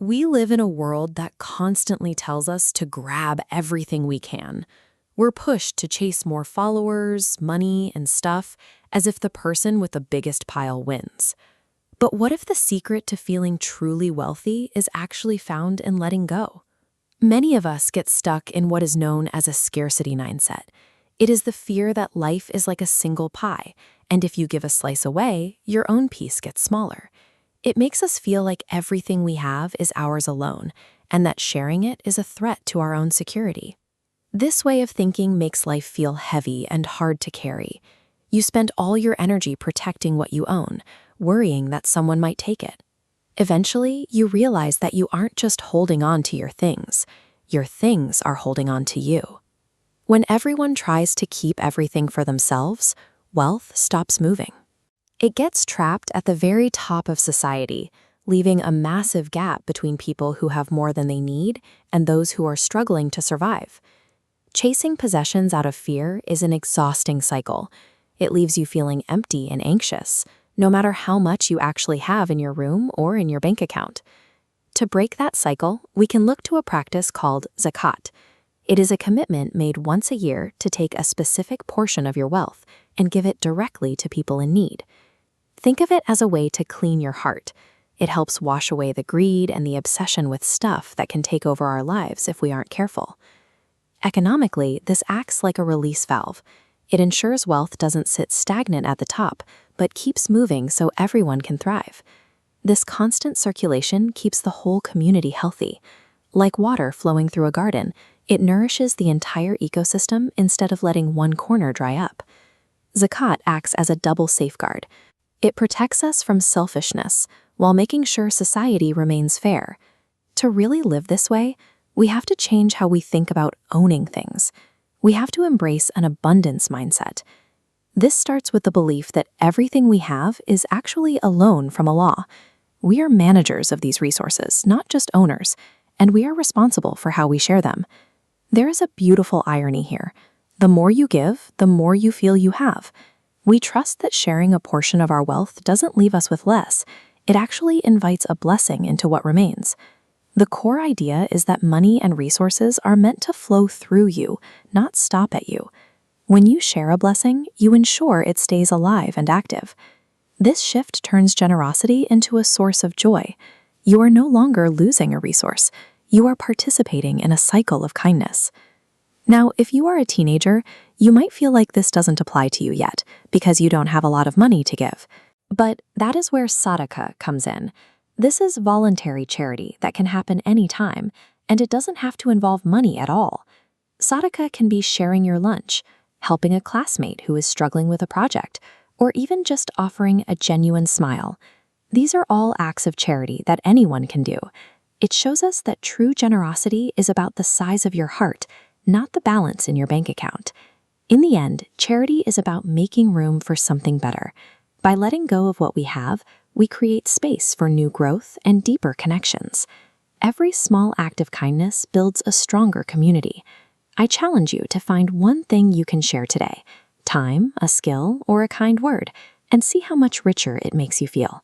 We live in a world that constantly tells us to grab everything we can. We're pushed to chase more followers, money, and stuff, as if the person with the biggest pile wins. But what if the secret to feeling truly wealthy is actually found in letting go? Many of us get stuck in what is known as a scarcity mindset. It is the fear that life is like a single pie, and if you give a slice away, your own piece gets smaller. It makes us feel like everything we have is ours alone, and that sharing it is a threat to our own security. This way of thinking makes life feel heavy and hard to carry. You spend all your energy protecting what you own, worrying that someone might take it. Eventually, you realize that you aren't just holding on to your things are holding on to you. When everyone tries to keep everything for themselves, wealth stops moving. It gets trapped at the very top of society, leaving a massive gap between people who have more than they need and those who are struggling to survive. Chasing possessions out of fear is an exhausting cycle. It leaves you feeling empty and anxious, no matter how much you actually have in your room or in your bank account. To break that cycle, we can look to a practice called Zakat. It is a commitment made once a year to take a specific portion of your wealth and give it directly to people in need. Think of it as a way to clean your heart. It helps wash away the greed and the obsession with stuff that can take over our lives if we aren't careful. Economically, this acts like a release valve. It ensures wealth doesn't sit stagnant at the top, but keeps moving so everyone can thrive. This constant circulation keeps the whole community healthy. Like water flowing through a garden, it nourishes the entire ecosystem instead of letting one corner dry up. Zakat acts as a double safeguard. It protects us from selfishness while making sure society remains fair. To really live this way, we have to change how we think about owning things. We have to embrace an abundance mindset. This starts with the belief that everything we have is actually a loan from Allah. We are managers of these resources, not just owners, and we are responsible for how we share them. There is a beautiful irony here. The more you give, the more you feel you have. We trust that sharing a portion of our wealth doesn't leave us with less. It actually invites a blessing into what remains. The core idea is that money and resources are meant to flow through you, not stop at you. When you share a blessing, you ensure it stays alive and active. This shift turns generosity into a source of joy. You are no longer losing a resource. You are participating in a cycle of kindness. Now, if you are a teenager, you might feel like this doesn't apply to you yet because you don't have a lot of money to give. But that is where Sadaqah comes in. This is voluntary charity that can happen anytime, and it doesn't have to involve money at all. Sadaqah can be sharing your lunch, helping a classmate who is struggling with a project, or even just offering a genuine smile. These are all acts of charity that anyone can do. It shows us that true generosity is about the size of your heart, not the balance in your bank account. In the end, charity is about making room for something better. By letting go of what we have, we create space for new growth and deeper connections. Every small act of kindness builds a stronger community. I challenge you to find one thing you can share today, time, a skill, or a kind word, and see how much richer it makes you feel.